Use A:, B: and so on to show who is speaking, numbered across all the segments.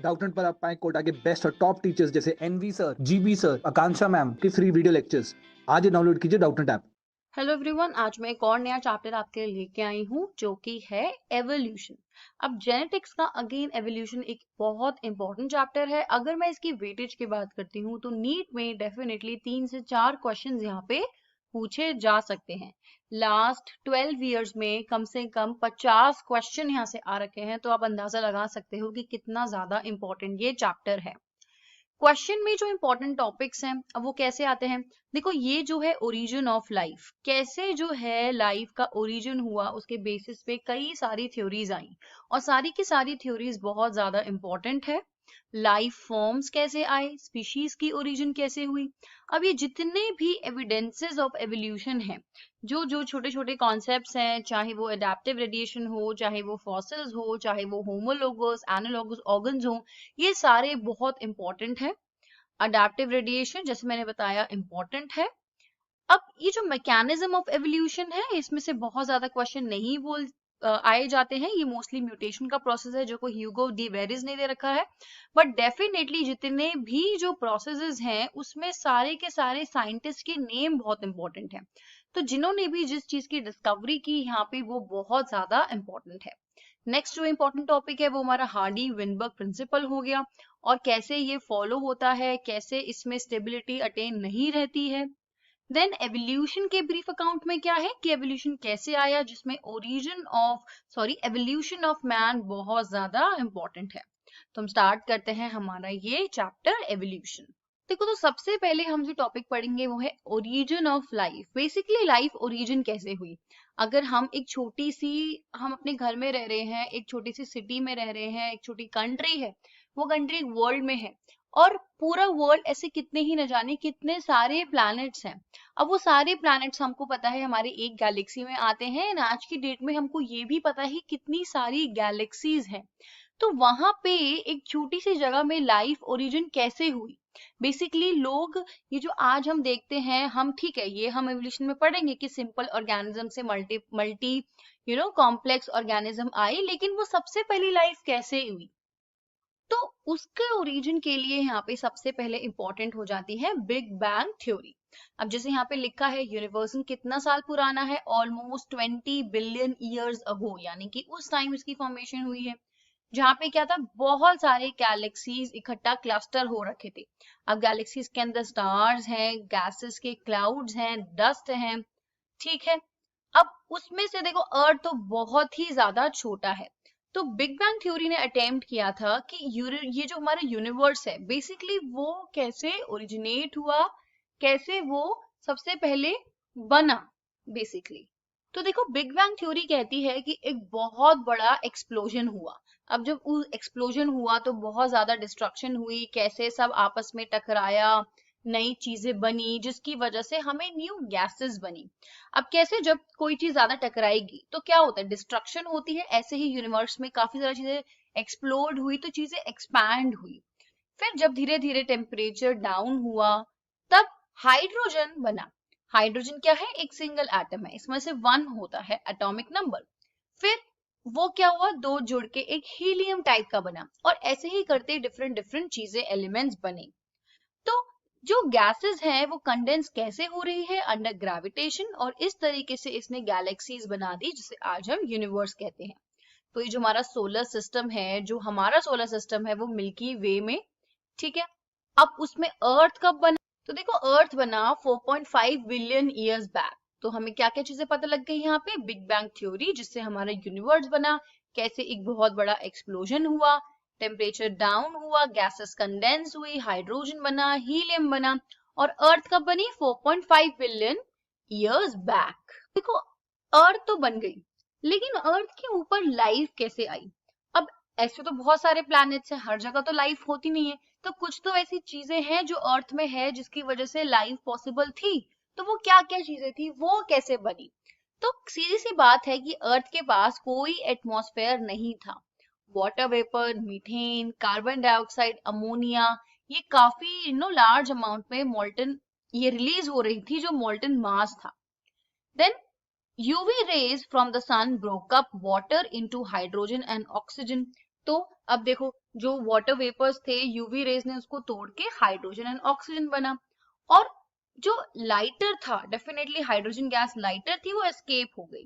A: Doubtnut पर आप पाएं कोटा के बेस्ट और टॉप टीचर्स जैसे एनवी सर, जीबी सर, आकांक्षा मैम के फ्री वीडियो लेक्चर्स। आज ही डाउनलोड कीजिए डाउटनेट ऐप।
B: हेलो एवरीवन, आज मैं एक और नया चैप्टर आपके लिए लेके आई हूँ जो कि है एवोल्यूशन। अब जेनेटिक्स का अगेन एवोल्यूशन एक बहुत इंपॉर्टेंट चैप्टर है। अगर मैं इसकी वेटेज की बात करती हूँ तो नीट में डेफिनेटली 3 से 4 क्वेश्चंस यहाँ पे पूछे जा सकते हैं। लास्ट 12 इयर्स में कम से कम 50 क्वेश्चन यहाँ से आ रखे हैं, तो आप अंदाजा लगा सकते हो कि कितना ज्यादा इंपॉर्टेंट ये चैप्टर है। क्वेश्चन में जो इंपॉर्टेंट टॉपिक्स हैं अब वो कैसे आते हैं, देखो ये जो है ओरिजिन ऑफ लाइफ, कैसे जो है लाइफ का ओरिजिन हुआ, उसके बेसिस पे कई सारी थ्योरीज आई और सारी की सारी थ्योरीज बहुत ज्यादा इंपॉर्टेंट है। लाइफ फॉर्म्स कैसे आए, स्पीशीज की ओरिजिन कैसे हुई। अब ये जितने भी एविडेंसेस ऑफ एवोल्यूशन हैं, जो जो छोटे छोटे कॉन्सेप्ट्स हैं, चाहे वो एडेप्टिव रेडिएशन हो, चाहे वो फॉसिल्स हो, चाहे वो होमोलोगस एनालॉगस ऑर्गन्स हो, ये सारे बहुत इंपॉर्टेंट है। अडेप्टिव रेडिएशन जैसे मैंने बताया इंपॉर्टेंट है। अब ये जो मैकेनिज्म ऑफ एवोल्यूशन है, इसमें से बहुत ज्यादा क्वेश्चन नहीं आए जाते हैं। ये मोस्टली म्यूटेशन का प्रोसेस है जो को ह्यूगो डी वेरिस ने दे रखा है। बट डेफिनेटली जितने भी जो प्रोसेसेस हैं उसमें सारे के सारे साइंटिस्ट के नेम बहुत इंपॉर्टेंट है। तो जिन्होंने भी जिस चीज की डिस्कवरी की यहाँ पे वो बहुत ज्यादा इंपॉर्टेंट है। नेक्स्ट जो इंपॉर्टेंट टॉपिक है वो हमारा हार्डी विनबर्ग प्रिंसिपल हो गया और कैसे ये फॉलो होता है, कैसे इसमें स्टेबिलिटी अटेन नहीं रहती है। देन एवोल्यूशन के ब्रीफ अकाउंट में क्या है कि एवोल्यूशन कैसे आया, जिसमें एवोल्यूशन ऑफ मैन बहुत ज्यादा इंपॉर्टेंट है। तो हम स्टार्ट करते हैं हमारा ये चैप्टर एवोल्यूशन। देखो, तो सबसे पहले हम जो टॉपिक पढ़ेंगे वो है origin of life. Basically life origin कैसे हुई। अगर हम अपने घर में रह रहे हैं, एक छोटी सी सिटी में रह रहे हैं, एक छोटी कंट्री है, वो कंट्री वर्ल्ड में है और पूरा वर्ल्ड ऐसे कितने ही न जाने कितने सारे प्लैनेट्स हैं। अब वो सारे प्लैनेट्स हमको पता है हमारे एक गैलेक्सी में आते हैं, आज की डेट में हमको ये भी पता है कितनी सारी गैलेक्सीज हैं। तो वहां पे एक छोटी सी जगह में लाइफ ओरिजिन कैसे हुई। बेसिकली लोग, ये जो आज हम देखते हैं, हम ठीक है ये हम एवोल्यूशन में पढ़ेंगे कि सिंपल ऑर्गेनिज्म से मल्टी मल्टी कॉम्प्लेक्स ऑर्गेनिज्म आए, लेकिन वो सबसे पहली लाइफ कैसे हुई, तो उसके ओरिजिन के लिए यहाँ पे सबसे पहले इंपॉर्टेंट हो जाती है बिग बैंग थ्योरी। अब जैसे यहाँ पे लिखा है यूनिवर्स कितना साल पुराना है, ऑलमोस्ट 20 बिलियन ईयर्स अगो, यानी कि उस टाइम इसकी फॉर्मेशन हुई है जहाँ पे क्या था, बहुत सारे गैलेक्सीज इकट्ठा क्लस्टर हो रखे थे। अब गैलेक्सीज के अंदर स्टार्स हैं, गैसेस के क्लाउड्स हैं, डस्ट हैं, ठीक है। अब उसमें से देखो अर्थ तो बहुत ही ज्यादा छोटा है। तो बिग बैंग थ्योरी ने अटेम्प्ट किया था कि ये जो हमारा यूनिवर्स है बेसिकली वो कैसे ओरिजिनेट हुआ, कैसे वो सबसे पहले बना बेसिकली। तो देखो बिग बैंग थ्योरी कहती है कि एक बहुत बड़ा एक्सप्लोजन हुआ। अब जब उस एक्सप्लोजन हुआ तो बहुत ज्यादा डिस्ट्रक्शन हुई, कैसे सब आपस में टकराया, नई चीजें बनी, जिसकी वजह से हमें न्यू गैसेस बनी। अब कैसे, जब कोई चीज ज्यादा टकराएगी तो क्या होता है, डिस्ट्रक्शन होती है। ऐसे ही यूनिवर्स में काफी सारी चीजें एक्सप्लोड हुई तो चीजें एक्सपैंड हुई। फिर जब धीरे धीरे टेम्परेचर डाउन हुआ तब हाइड्रोजन बना। हाइड्रोजन क्या है, एक सिंगल एटम है, इसमें से 1 होता है एटॉमिक नंबर। फिर वो क्या हुआ, 2 जुड़ के एक हीलियम टाइप का बना और ऐसे ही करते डिफरेंट डिफरेंट चीजें, एलिमेंट्स बने। तो जो गैसेस हैं वो कंडेंस कैसे हो रही है, अंडर ग्रेविटेशन, और इस तरीके से इसने गैलेक्सीज बना दी जिसे आज हम यूनिवर्स कहते हैं। तो ये जो हमारा सोलर सिस्टम है, जो हमारा सोलर सिस्टम है वो मिल्की वे में, ठीक है। अब उसमें अर्थ कब बना, तो देखो अर्थ बना 4.5 बिलियन ईयर्स बैक। तो हमें क्या क्या चीजें पता लग गई यहाँ पे, बिग बैंग थ्योरी जिससे हमारा यूनिवर्स बना, कैसे एक बहुत बड़ा एक्सप्लोजन हुआ, टेम्परेचर डाउन हुआ, गैसेस कंडेंस हुई, हाइड्रोजन बना, हीलियम बना, और अर्थ कब बनी, 4.5 बिलियन ईयर्स बैक। देखो अर्थ तो बन गई, लेकिन अर्थ के ऊपर लाइफ कैसे आई। अब ऐसे तो बहुत सारे प्लैनेट्स हैं, हर जगह तो लाइफ होती नहीं है, तो कुछ तो ऐसी चीजें हैं जो अर्थ में है जिसकी वजह से लाइफ पॉसिबल थी। तो वो क्या क्या चीजें थी, वो कैसे बनी। तो सीधी सी बात है कि अर्थ के पास कोई एटमॉस्फेयर नहीं था। Water vapour, methane, carbon dioxide, ammonia, ये काफी लार्ज अमाउंट में मोल्टन ये रिलीज हो रही थी, जो मोल्टन मास था। Then UV rays from the sun broke up water into hydrogen and oxygen. तो अब देखो, जो वाटर वेपर्स थे, यूवी रेज ने उसको तोड़ के हाइड्रोजन एंड ऑक्सीजन बना, और जो लाइटर था, डेफिनेटली हाइड्रोजन गैस लाइटर थी, वो एस्केप हो गई,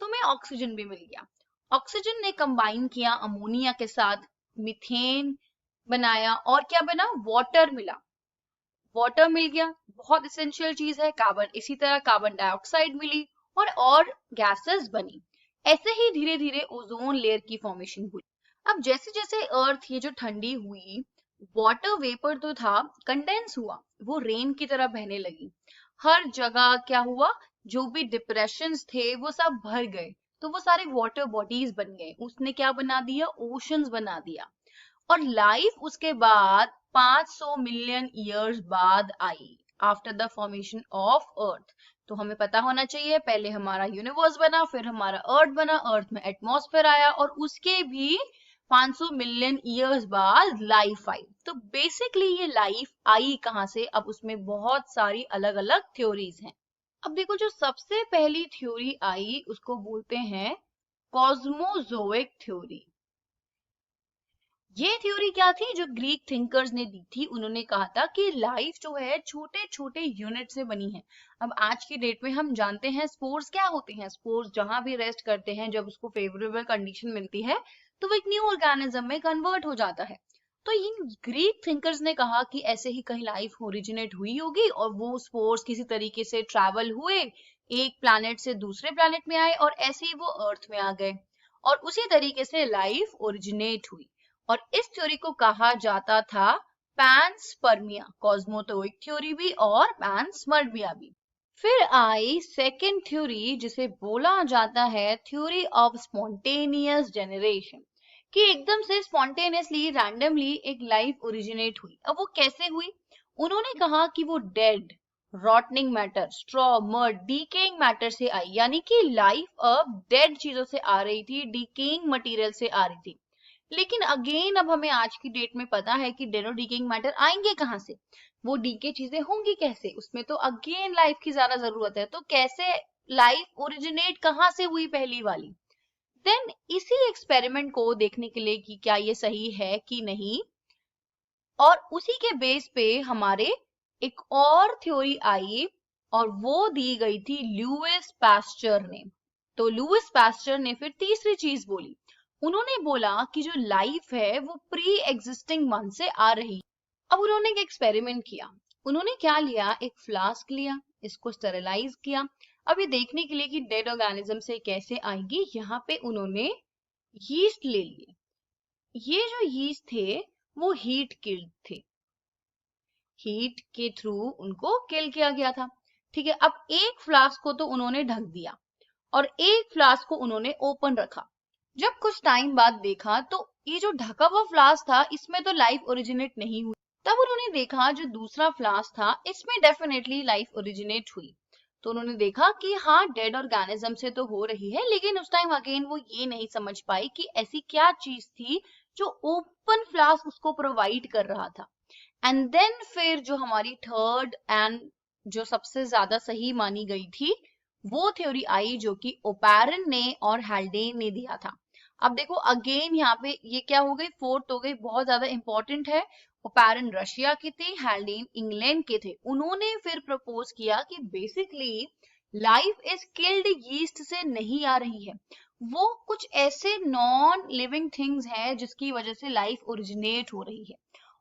B: तो हमें ऑक्सीजन भी मिल गया। ऑक्सीजन ने कंबाइन किया अमोनिया के साथ, मीथेन बनाया, और क्या बना, वाटर मिला, वाटर मिल गया, बहुत इसेंशियल चीज है। कार्बन, इसी तरह कार्बन डाइऑक्साइड मिली, और गैसेस बनी। ऐसे ही धीरे धीरे ओजोन लेयर की फॉर्मेशन हुई। अब जैसे जैसे अर्थ ये जो ठंडी हुई, वाटर वेपर तो था, कंडेंस हुआ, वो रेन की तरह बहने लगी। हर जगह क्या हुआ, जो भी डिप्रेशंस थे वो सब भर गए, तो वो सारे वाटर बॉडीज बन गए। उसने क्या बना दिया, ओशंस बना दिया। और लाइफ उसके बाद 500 मिलियन ईयर्स बाद आई, after the formation of earth. तो हमें पता होना चाहिए, पहले हमारा यूनिवर्स बना, फिर हमारा अर्थ बना, अर्थ में एटमॉस्फेयर आया, और उसके भी 500 मिलियन ईयर्स बाद लाइफ आई। तो बेसिकली ये लाइफ आई कहाँ से, अब उसमें बहुत सारी अलग अलग थ्योरीज हैं। अब देखो, जो सबसे पहली थ्योरी आई उसको बोलते हैं कॉस्मोजोइक थ्योरी। ये थ्योरी क्या थी, जो ग्रीक थिंकर्स ने दी थी। उन्होंने कहा था कि लाइफ जो है छोटे छोटे यूनिट से बनी है। अब आज की डेट में हम जानते हैं स्पोर्स क्या होते हैं। स्पोर्स जहां भी रेस्ट करते हैं, जब उसको फेवरेबल कंडीशन मिलती है, तो वो एक न्यू ऑर्गेनिज्म में कन्वर्ट हो जाता है। तो इन ग्रीक थिंकर्स ने कहा कि ऐसे ही कहीं लाइफ ओरिजिनेट हुई होगी, और वो स्पोर्स किसी तरीके से ट्रैवल हुए, एक प्लैनेट से दूसरे प्लैनेट में आए, और ऐसे ही वो अर्थ में आ गए, और उसी तरीके से लाइफ ओरिजिनेट हुई। और इस थ्योरी को कहा जाता था पैनस्पर्मिया, कॉस्मोटोइक थ्योरी भी और पैनस्पर्मिया भी। फिर आई सेकेंड थ्योरी, जिसे बोला जाता है थ्योरी ऑफ स्पॉन्टेनियस जनरेशन, कि एकदम से स्पॉन्टेनियसली रैंडमली एक लाइफ ओरिजिनेट हुई। अब वो कैसे हुई, उन्होंने कहा कि वो dead rotting matter, straw, mud, decaying matter से आई, यानी कि लाइफ अब डेड चीजों से आ रही थी, डीकेइंग मटेरियल से आ रही थी। लेकिन अगेन अब हमें आज की डेट में पता है कि डेड और डीकेइंग मैटर आएंगे कहाँ से, वो डीके चीजें होंगी कैसे, उसमें तो अगेन लाइफ की ज्यादा जरूरत है। तो कैसे लाइफ ओरिजिनेट कहाँ से हुई पहली वाली। देन इसी एक्सपेरिमेंट को देखने के लिए कि क्या ये सही है कि नहीं, और उसी के बेस पे हमारे एक और थ्योरी आई, और वो दी गई थी लुईस पास्चर ने। तो लुईस पास्चर ने फिर तीसरी चीज बोली। उन्होंने बोला कि जो लाइफ है वो प्री एग्जिस्टिंग मन से आ रही। अब उन्होंने एक एक्सपेरिमेंट किया। उन्होंने क्या लिया, एक फ्लास्क लिया, इसको स्टेरिलाइज किया। अब ये देखने के लिए कि डेड ऑर्गेनिज्म से कैसे आएंगी, यहाँ पे उन्होंने यीस्ट ले लिए। ये जो यीस्ट थे वो हीट किल्ड थे, हीट के थ्रू उनको किल किया गया था। ठीक है, अब एक फ्लास्क को तो उन्होंने ढक दिया, और एक फ्लास्क को उन्होंने ओपन रखा। जब कुछ टाइम बाद देखा, तो ये जो ढका हुआ फ्लास्क था, इसमें तो लाइफ ओरिजिनेट नहीं हुई। तब उन्होंने देखा जो दूसरा फ्लास्क था, इसमें डेफिनेटली लाइफ ओरिजिनेट हुई। तो उन्होंने देखा कि हाँ, डेड ऑर्गेनिज्म से तो हो रही है, लेकिन उस टाइम अगेन वो ये नहीं समझ पाई कि ऐसी क्या चीज थी जो ओपन फ्लास्क उसको प्रोवाइड कर रहा था। एंड देन फिर जो हमारी थर्ड एंड जो सबसे ज्यादा सही मानी गई थी, वो थ्योरी आई, जो कि ओपैरन ने और हैल्डेन ने दिया था। अब देखो अगेन यहाँ पे ये क्या हो गई, फोर्थ हो गई, बहुत ज्यादा इंपॉर्टेंट है। ओपैरन रशिया के थे, हैल्डेन इंग्लैंड के थे। उन्होंने फिर प्रपोज किया कि basically life is killed yeast से नहीं आ रही है, वो कुछ ऐसे नॉन लिविंग थिंग्स हैं जिसकी वजह से लाइफ ओरिजिनेट हो रही है।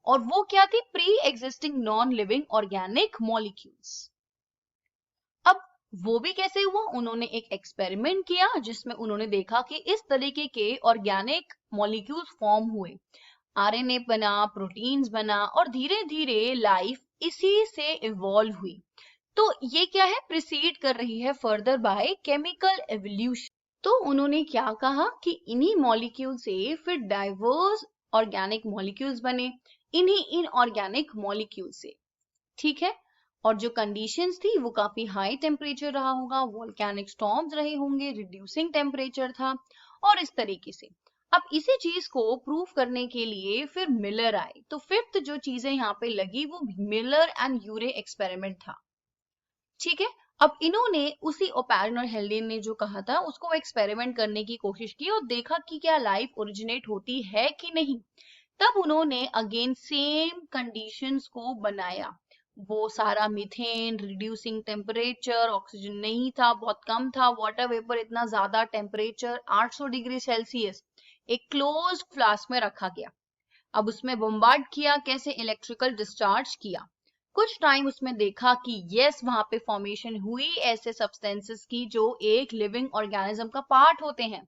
B: और वो क्या थी, pre existing non living organic molecules. अब वो भी कैसे हुआ, उन्होंने एक एक्सपेरिमेंट किया जिसमें उन्होंने देखा कि इस तरीके के ऑर्गेनिक मॉलिक्यूल्स फॉर्म हुए, आरएनए बना, प्रोटीन्स बना, और धीरे धीरे लाइफ इसी से इवॉल्व हुई। तो ये क्या है, प्रिसीड कर रही है फर्दर बाय केमिकल एवोल्यूशन। तो उन्होंने क्या कहा कि इन्हीं मॉलिक्यूल से फिर डाइवर्स ऑर्गेनिक मॉलिक्यूल्स बने, इन्हीं इनऑर्गेनिक मॉलिक्यूल से। ठीक है, और जो कंडीशंस थी वो काफी हाई टेम्परेचर रहा होगा, वोल्केनिक स्टॉर्म्स रहे होंगे, रिड्यूसिंग टेम्परेचर था, और इस तरीके से। अब इसी चीज को प्रूव करने के लिए फिर मिलर आए। तो फिफ्थ जो चीजें यहाँ पे लगी वो मिलर एंड यूरे एक्सपेरिमेंट था। ठीक है, अब इन्होंने उसी ओपैरन और हेल्डेन ने जो कहा था उसको एक्सपेरिमेंट करने की कोशिश की और देखा कि क्या लाइफ ओरिजिनेट होती है कि नहीं। तब उन्होंने अगेन सेम कंडीशंस को बनाया। वो सारा मीथेन, रिड्यूसिंग टेम्परेचर, ऑक्सीजन नहीं था, बहुत कम था, वाटर वेपर इतना ज्यादा, टेम्परेचर 800 डिग्री सेल्सियस, एक क्लोज फ्लास्क में रखा गया। अब उसमें बम्बार्ड किया, कैसे, इलेक्ट्रिकल डिस्चार्ज किया। कुछ टाइम उसमें देखा कि यस वहां पे फॉर्मेशन हुई ऐसे सब्सटेंसेस की जो एक लिविंग ऑर्गेनिज्म का पार्ट होते हैं,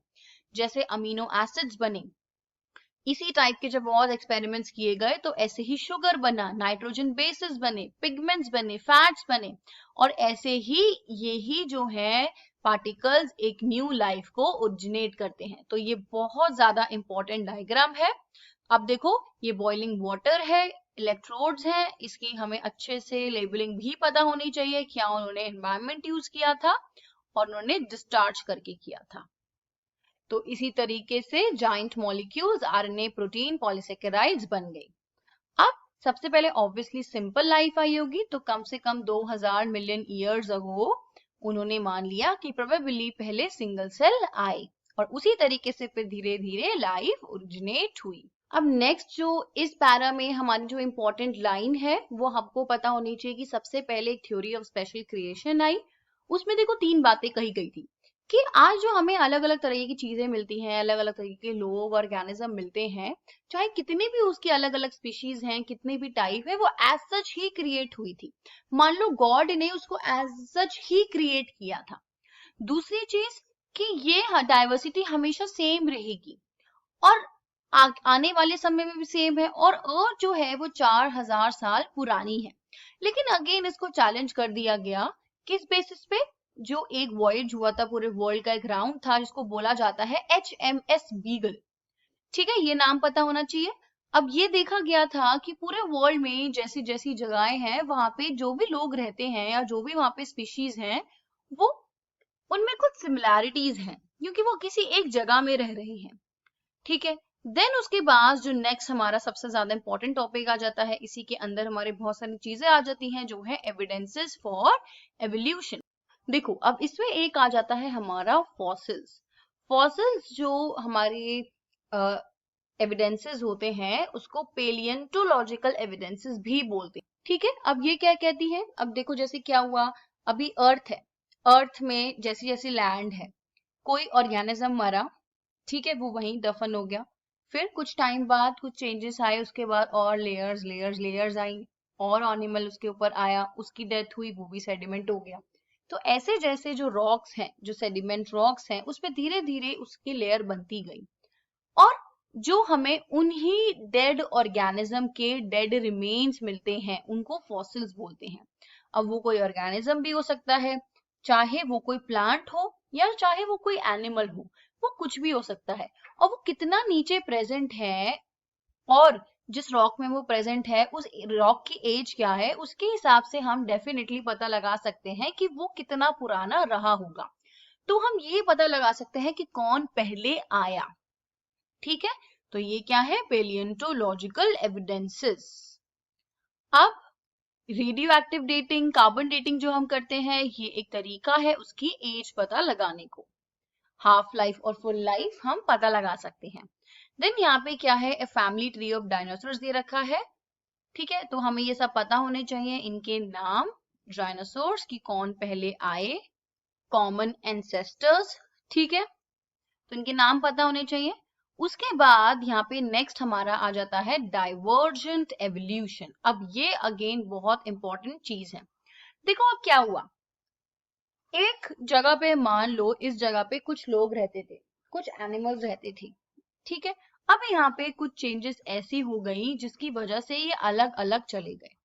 B: जैसे अमीनो एसिड्स बने। इसी टाइप के जब और एक्सपेरिमेंट्स किए गए तो ऐसे ही शुगर बना, नाइट्रोजन बेसिस बने, पिगमेंट्स बने, फैट्स बने, और ऐसे ही यही जो है पार्टिकल्स एक न्यू लाइफ को ओरिजिनेट करते हैं। तो ये बहुत ज्यादा इंपॉर्टेंट डायग्राम है। अब देखो ये बॉइलिंग वाटर है, इलेक्ट्रोड्स हैं, इसकी हमें अच्छे से लेबलिंग भी पता होनी चाहिए, क्या उन्होंने एनवायरनमेंट यूज किया था और उन्होंने डिस्चार्ज करके किया था। तो इसी तरीके से giant molecules, RNA, protein, polysaccharides बन गई। अब सबसे पहले ऑब्वियसली सिंपल लाइफ आई होगी, तो कम से कम 2000 मिलियन ईयर्स अगो उन्होंने मान लिया कि प्रोबेबली पहले सिंगल सेल आए और उसी तरीके से फिर धीरे धीरे लाइफ ओरिजिनेट हुई। अब नेक्स्ट जो इस पैरा में हमारी जो इंपॉर्टेंट लाइन है वो हमको पता होनी चाहिए कि सबसे पहले एक theory of special creation I. उसमें देखो 3 बातें कही गई थी कि आज जो हमें अलग अलग तरह की चीजें मिलती हैं, अलग अलग तरह के लोग, ऑर्गेनिज्म मिलते हैं, चाहे कितने भी उसकी अलग अलग स्पीशीज हैं, कितने भी टाइप है, वो एज सच ही क्रिएट हुई थी। मान लो गॉड ने उसको एज सच ही क्रिएट किया था। दूसरी चीज कि ये डाइवर्सिटी हमेशा सेम रहेगी और आने वाले समय में भी सेम है, और अर्थ जो है वो 4000 साल पुरानी है। लेकिन अगेन इसको चैलेंज कर दिया गया, किस बेसिस पे, जो एक वॉयज हुआ था पूरे वर्ल्ड का, एक राउंड था जिसको बोला जाता है HMS बीगल। ठीक है, ये नाम पता होना चाहिए। अब ये देखा गया था कि पूरे वर्ल्ड में जैसी जैसी जगहें हैं वहां पे जो भी लोग रहते हैं या जो भी वहां पे स्पीशीज हैं, वो उनमें कुछ सिमिलैरिटीज हैं क्योंकि वो किसी एक जगह में रह रहे हैं। ठीक है, देन उसके बाद जो नेक्स्ट हमारा सबसे ज्यादा इंपॉर्टेंट टॉपिक आ जाता है, इसी के अंदर हमारे बहुत सारी चीजें आ जाती हैं जो है एविडेंसेस फॉर एवोल्यूशन। देखो अब इसमें एक आ जाता है हमारा फॉसिल्स। फॉसिल्स जो हमारे एविडेंसेस होते हैं उसको पेलियंटोलॉजिकल एविडेंसेस भी बोलते हैं। ठीक है, अब ये क्या कहती है, अब देखो जैसे क्या हुआ, अभी अर्थ है, अर्थ में जैसी जैसी लैंड है, कोई ऑर्गेनिज्म मरा, ठीक है, वो वहीं दफन हो गया, फिर कुछ टाइम बाद कुछ चेंजेस आए, उसके बाद और लेयर्स लेयर्स लेयर्स आई, और एनिमल उसके ऊपर आया, उसकी डेथ हुई, वो भी सेडिमेंट हो गया। तो ऐसे जैसे जो रॉक्स हैं, जो सेडिमेंट रॉक्स हैं, उसमें धीरे धीरे उसकी लेयर बनती गई, और जो हमें उन्हीं डेड ऑर्गेनिज्म के डेड रिमेन्स मिलते हैं उनको फॉसिल्स बोलते हैं। अब वो कोई ऑर्गेनिज्म भी हो सकता है, चाहे वो कोई प्लांट हो या चाहे वो कोई एनिमल हो, वो कुछ भी हो सकता है, और वो कितना नीचे प्रेजेंट है और जिस रॉक में वो प्रेजेंट है उस रॉक की एज क्या है, उसके हिसाब से हम डेफिनेटली पता लगा सकते हैं कि वो कितना पुराना रहा होगा। तो हम ये पता लगा सकते हैं कि कौन पहले आया। ठीक है, तो ये क्या है, पेलियंटोलॉजिकल एविडेंसेस। अब radio active dating, carbon dating जो हम करते हैं, ये एक तरीका है उसकी एज पता लगाने को। हाफ लाइफ और फुल लाइफ हम पता लगा सकते हैं। देन यहाँ पे क्या है, a family tree of dinosaurs दे रखा है। ठीक है, तो हमें ये सब पता होने चाहिए, इनके नाम, डायनासोर्स की कौन पहले आए, कॉमन एंसेस्टर्स। ठीक है, तो इनके नाम पता होने चाहिए। उसके बाद यहाँ पे नेक्स्ट हमारा आ जाता है डाइवर्जेंट एवोल्यूशन। अब ये अगेन बहुत इंपॉर्टेंट चीज है। देखो अब क्या हुआ, एक जगह पे मान लो इस जगह पे कुछ लोग रहते थे, कुछ एनिमल्स रहते थे। ठीक है, अब यहाँ पे कुछ चेंजेस ऐसी हो गई जिसकी वजह से ये अलग अलग चले गए।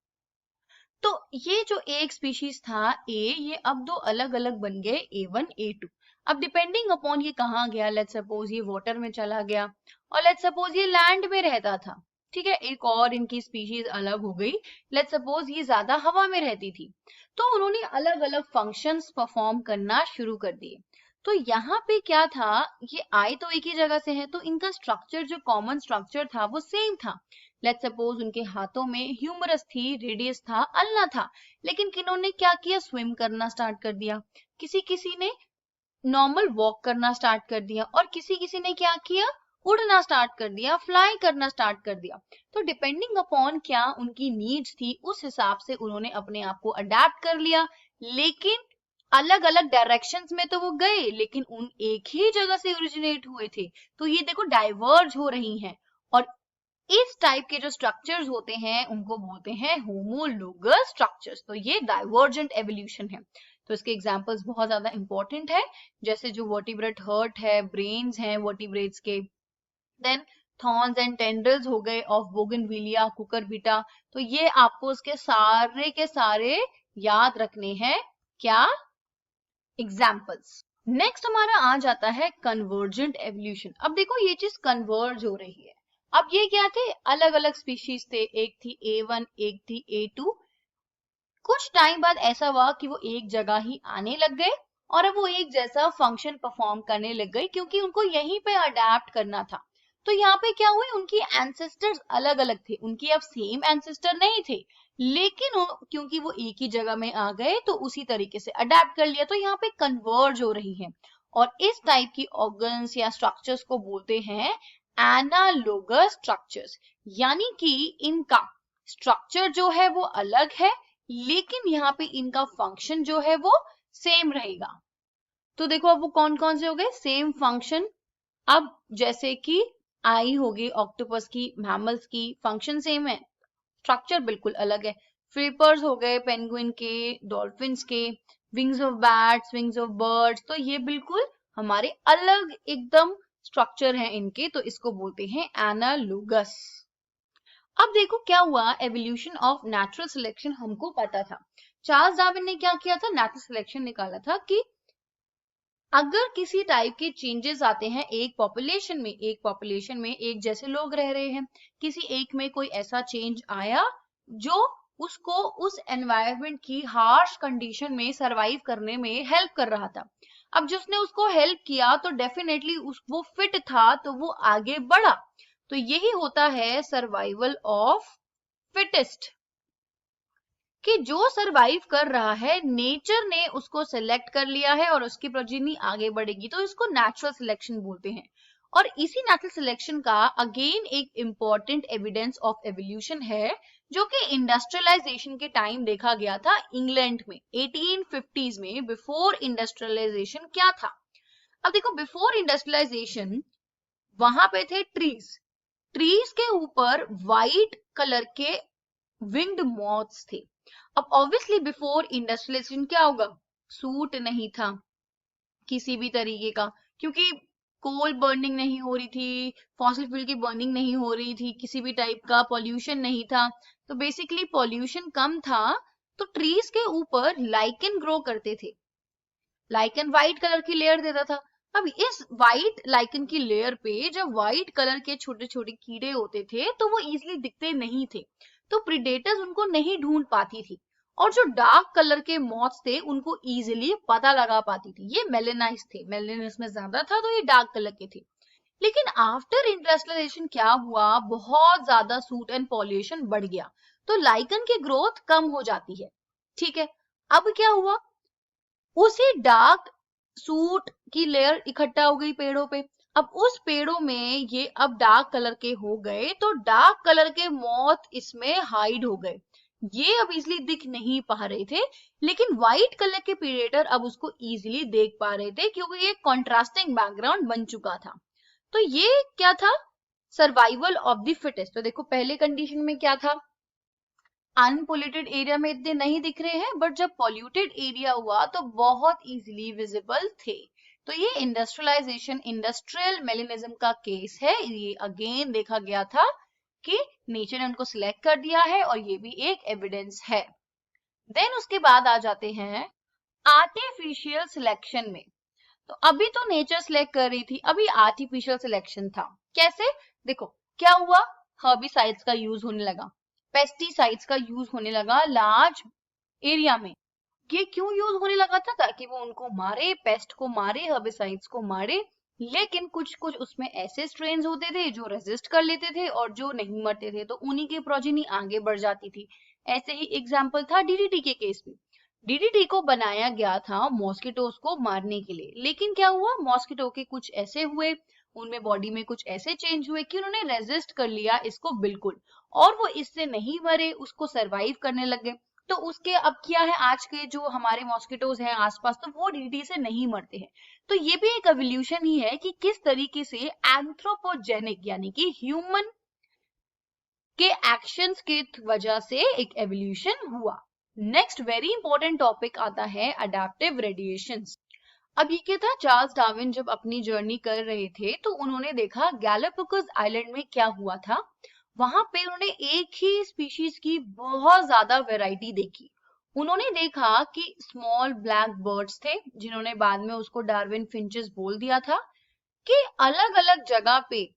B: तो ये जो एक स्पीशीज था ए, ये अब दो अलग अलग बन गए, A1 A2। अब डिपेंडिंग अपॉन ये कहाँ गया, लेट्स सपोज ये वाटर में चला गया और लेट्स सपोज ये लैंड में रहता था। ठीक है, एक और इनकी स्पीशीज अलग हो गई, लेट्स सपोज ये ज्यादा हवा में रहती थी, तो उन्होंने अलग अलग फंक्शंस परफॉर्म करना शुरू कर दिए। तो यहाँ पे क्या था, ये आए तो एक ही जगह से है, तो इनका स्ट्रक्चर जो कॉमन स्ट्रक्चर था वो सेम था, लेट्स सपोज उनके हाथों में ह्यूमरस थी, रेडियस था, अल्ना था, लेकिन किन्होंने क्या किया, स्विम करना स्टार्ट कर दिया, किसी किसी ने नॉर्मल वॉक करना स्टार्ट कर दिया, और किसी किसी ने क्या किया, उड़ना स्टार्ट कर दिया, फ्लाई करना स्टार्ट कर दिया। तो डिपेंडिंग अपॉन क्या उनकी नीड्स थी, उस हिसाब से उन्होंने अपने आप को अडेप्ट कर लिया। लेकिन अलग अलग डायरेक्शंस में तो वो गए, लेकिन उन एक ही जगह से ओरिजिनेट हुए थे। तो ये देखो डाइवर्ज हो रही हैं, और इस टाइप के जो स्ट्रक्चर्स होते हैं उनको बोलते हैं होमोलोगस स्ट्रक्चर्स। तो ये डाइवर्जेंट एवोल्यूशन है। तो इसके एग्जांपल्स बहुत ज्यादा इंपॉर्टेंट है, जैसे जो वर्टिब्रेट हर्ट है, ब्रेन्स हैं वर्टिब्रेट्स के, देन थॉर्न्स एंड टेंड्रिल्स हो गए ऑफ बोगनविलिया, कुकुरबिटा। तो ये आपको उसके सारे के सारे याद रखने हैं, क्या, एग्जाम्पल्स। नेक्स्ट हमारा आ जाता है कन्वर्जेंट एवोल्यूशन। अब देखो ये चीज कन्वर्ज हो रही है। अब ये क्या थे, अलग अलग स्पीशीज थे, एक थी A1, एक थी A2। कुछ टाइम बाद ऐसा हुआ कि वो एक जगह ही आने लग गए, और अब वो एक जैसा फंक्शन परफॉर्म करने लग गए, क्योंकि उनको यहीं पे अडेप्ट करना था। तो यहाँ पे क्या हुए, उनकी एंसेस्टर्स अलग अलग थे, उनकी अब सेम एंसेस्टर नहीं थे, लेकिन क्योंकि वो एक ही जगह में आ गए तो उसी तरीके से अडेप्ट कर लिया। तो यहाँ पे कन्वर्ज हो रही है, और इस टाइप की ऑर्गन्स या स्ट्रक्चर्स को बोलते हैं एनालोगस स्ट्रक्चर्स, यानी कि इनका स्ट्रक्चर जो है वो अलग है, लेकिन यहाँ पे इनका फंक्शन जो है वो सेम रहेगा। तो देखो अब वो कौन कौन से हो गए, सेम फंक्शन। अब जैसे कि आई होगी ऑक्टोपस की, मैमल्स की, फंक्शन सेम है, स्ट्रक्चर बिल्कुल अलग है। फ्लिपर्स हो गए पेंगुइन के, डॉल्फिन्स के, wings of bats, wings of birds, तो ये बिल्कुल हमारे अलग एकदम स्ट्रक्चर है इनके, तो इसको बोलते हैं एनालोगस। अब देखो क्या हुआ, एवोल्यूशन ऑफ नेचुरल सिलेक्शन हमको पता था। चार्ल्स डार्विन ने क्या किया था, नेचुरल सिलेक्शन निकाला था कि अगर किसी टाइप के चेंजेस आते हैं एक पॉपुलेशन में एक जैसे लोग रह रहे हैं, किसी एक में कोई ऐसा चेंज आया जो उसको उस एनवायरनमेंट की हार्श कंडीशन में सरवाइव करने में हेल्प कर रहा था। अब जिसने उसको हेल्प किया तो डेफिनेटली वो फिट था, तो वो आगे बढ़ा। तो यही होता है सर्वाइवल ऑफ फिटेस्ट, कि जो सरवाइव कर रहा है नेचर ने उसको सिलेक्ट कर लिया है और उसकी प्रोजेनी आगे बढ़ेगी, तो इसको नेचुरल सिलेक्शन बोलते हैं। और इसी नेचुरल सिलेक्शन का अगेन एक इंपॉर्टेंट एविडेंस ऑफ एवोल्यूशन है, जो कि इंडस्ट्रियलाइजेशन के टाइम देखा गया था इंग्लैंड में 1850s में। बिफोर इंडस्ट्रियलाइजेशन क्या था, अब देखो बिफोर इंडस्ट्रियलाइजेशन वहां पे थे ट्रीज, ट्रीज के ऊपर व्हाइट कलर के विंग्ड मॉथ्स थे। अब ऑब्वियसली बिफोर इंडस्ट्रियलाइजेशन क्या होगा, सूट नहीं था किसी भी तरीके का, क्योंकि कोल बर्निंग नहीं हो रही थी, फॉसिल फ्यूल की बर्निंग नहीं हो रही थी, किसी भी टाइप का पॉल्यूशन नहीं था, तो बेसिकली पॉल्यूशन कम था। तो ट्रीज के ऊपर लाइकन ग्रो करते थे, लाइकन व्हाइट कलर की लेयर देता था। अब इस व्हाइट लाइकन की लेयर पे जब व्हाइट कलर के छोटे छोटे कीड़े होते थे तो वो इजिली दिखते नहीं थे, तो प्रीडेटर्स उनको नहीं ढूंढ पाती थी, और जो डार्क कलर के मॉथ्स थे उनको इजिली पता लगा पाती थी। ये मेलेनाइज थे, मेलेनिस में ज्यादा था तो ये डार्क कलर के थे। लेकिन आफ्टर इंडस्ट्रियलाइजेशन क्या हुआ, बहुत ज्यादा सूट एंड पॉल्यूशन बढ़ गया, तो लाइकन की ग्रोथ कम हो जाती है। ठीक है, अब क्या हुआ, उसी डार्क सूट की लेयर इकट्ठा हो गई पेड़ों पे। अब उस पेड़ों में ये अब डार्क कलर के हो गए, तो डार्क कलर के मॉथ इसमें हाइड हो गए, ये अब इजिली दिख नहीं पा रहे थे, लेकिन व्हाइट कलर के प्रीडेटर अब उसको इजिली देख पा रहे थे, क्योंकि ये कॉन्ट्रास्टिंग बैकग्राउंड बन चुका था। तो ये क्या था, सर्वाइवल ऑफ द फिटेस्ट। तो देखो पहले कंडीशन में क्या था, अनपोल्यूटेड एरिया में इतने नहीं दिख रहे हैं, बट जब पॉल्यूटेड एरिया हुआ तो बहुत इजीली विजिबल थे। तो ये इंडस्ट्रियलाइजेशन, इंडस्ट्रियल मेलेनिज्म का केस है। ये अगेन देखा गया था कि नेचर ने उनको सिलेक्ट कर दिया है, और ये भी एक एविडेंस है। देन उसके बाद आ जाते हैं आर्टिफिशियल सिलेक्शन में। तो अभी तो नेचर सिलेक्ट कर रही थी, अभी आर्टिफिशियल सिलेक्शन था। कैसे, देखो क्या हुआ, हर्बिसाइड्स का यूज होने लगा, पेस्टिसाइड्स का यूज होने लगा लार्ज एरिया में। ये क्यों यूज होने लगा था, ताकि वो उनको मारे, पेस्ट को मारे, हर्बिसाइड्स को मारे, लेकिन कुछ कुछ उसमें ऐसे स्ट्रेन्स होते थे जो रेजिस्ट कर लेते थे और जो नहीं मरते थे, तो उन्हीं की प्रोजेनी आगे बढ़ जाती थी। ऐसे ही एग्जाम्पल था डीडीटी के केस में। डीडीटी को बनाया गया था मॉस्किटोज को मारने के लिए, लेकिन क्या हुआ, मॉस्किटो के कुछ ऐसे हुए, उनमें बॉडी में कुछ ऐसे चेंज हुए कि उन्होंने रेजिस्ट कर लिया इसको बिल्कुल, और वो इससे नहीं मरे, उसको सरवाइव करने लग गए। तो उसके अब क्या है, आज के जो हमारे मॉस्किटोज हैं आसपास, तो वो डीडीटी से नहीं मरते हैं। तो ये भी एक एवोल्यूशन ही है कि किस तरीके से एंथ्रोपोजेनिक यानी कि ह्यूमन के एक्शंस के वजह से एक एवोल्यूशन हुआ। नेक्स्ट वेरी इंपॉर्टेंट टॉपिक आता है अडेप्टिव रेडिएशंस। अब ये क्या था, चार्ल्स डार्विन जब अपनी जर्नी कर रहे थे तो उन्होंने देखा गैलापागोस आइलैंड में क्या हुआ था। वहां पे उन्होंने एक ही स्पीशीज की बहुत ज्यादा वैरायटी देखी। उन्होंने देखा कि स्मॉल ब्लैक बर्ड्स थे, जिन्होंने बाद में उसको डार्विन फिंचेस बोल दिया था, कि अलग अलग जगह पे,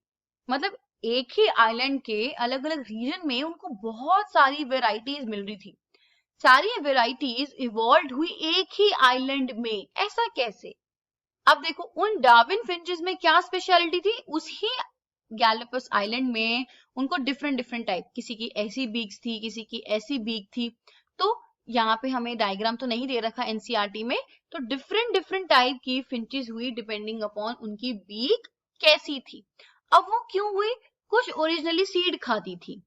B: मतलब एक ही आइलैंड के अलग अलग रीजन में उनको बहुत सारी वेराइटीज मिल रही थी। सारी वेराइटीज इवॉल्व हुई एक ही आइलैंड में, ऐसा कैसे? अब देखो उन डार्विन फिंचेस में क्या स्पेशलिटी थी, उसी गैलापागोस आइलैंड में उनको डिफरेंट डिफरेंट टाइप, किसी की ऐसी बीक्स थी, किसी की ऐसी बीक थी। तो यहाँ पे हमें डायग्राम तो नहीं दे रखा एनसीईआरटी में, तो डिफरेंट डिफरेंट टाइप की फिंचेस हुई डिपेंडिंग अपॉन उनकी बीक कैसी थी। अब वो क्यों हुई, कुछ ओरिजिनली सीड खाती थी,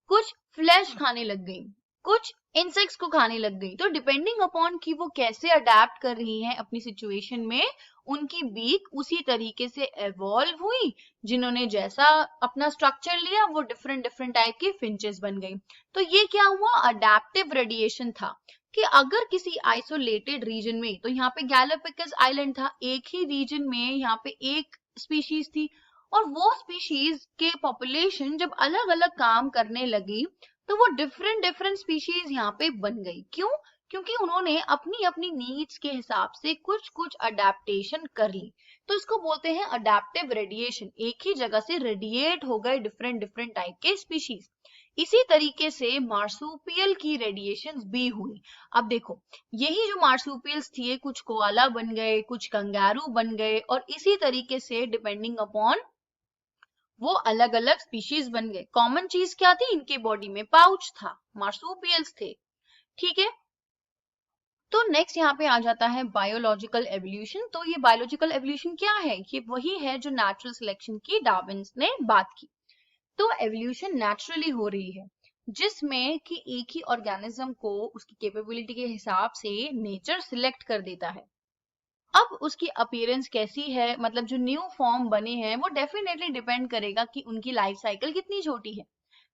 B: कुछ फ्लैश खाने लग गई, कुछ इंसेक्ट्स को खाने लग गई। तो डिपेंडिंग अपॉन कि वो कैसे अडेप्ट कर रही हैं अपनी सिचुएशन में, उनकी बीक उसी तरीके से एवॉल्व हुई। जिन्होंने जैसा अपना स्ट्रक्चर लिया वो डिफरेंट डिफरेंट टाइप की फिंचेस बन गई। तो ये क्या हुआ, अडेप्टिव रेडिएशन था, कि अगर किसी आइसोलेटेड रीजन में, तो यहाँ पे गैलापागोस आइलैंड था, एक ही रीजन में यहाँ पे एक स्पीशीज थी, और वो स्पीशीज के पॉपुलेशन जब अलग अलग काम करने लगी तो वो डिफरेंट डिफरेंट स्पीशीज यहाँ पे बन गई। क्यों? क्योंकि उन्होंने अपनी अपनी नीड्स के हिसाब से कुछ कुछ अडेप्टेशन कर ली। तो इसको बोलते हैं अडेप्टिव रेडिएशन, एक ही जगह से रेडिएट हो गए डिफरेंट डिफरेंट टाइप के स्पीशीज। इसी तरीके से मार्सुपियल की रेडिएशन भी हुई। अब देखो, यही जो मार्सुपियल्स थी, कुछ कोआला बन गए, कुछ कंगारू बन गए, और इसी तरीके से डिपेंडिंग अपॉन वो अलग अलग स्पीशीज बन गए। कॉमन चीज क्या थी, इनके बॉडी में पाउच था, मार्सुपियल्स थे। ठीक है, तो नेक्स्ट यहाँ पे आ जाता है बायोलॉजिकल एवोल्यूशन। तो ये बायोलॉजिकल एवोल्यूशन क्या है, ये वही है जो नेचुरल सिलेक्शन की डार्विन ने बात की। तो एवोल्यूशन नेचुरली हो रही है, जिसमें कि एक ही ऑर्गेनिज्म को उसकी कैपेबिलिटी के हिसाब से नेचर सिलेक्ट कर देता है। अब उसकी अपीयरेंस कैसी है, मतलब जो न्यू फॉर्म बने हैं, वो डेफिनेटली डिपेंड करेगा कि उनकी लाइफ साइकिल कितनी छोटी है।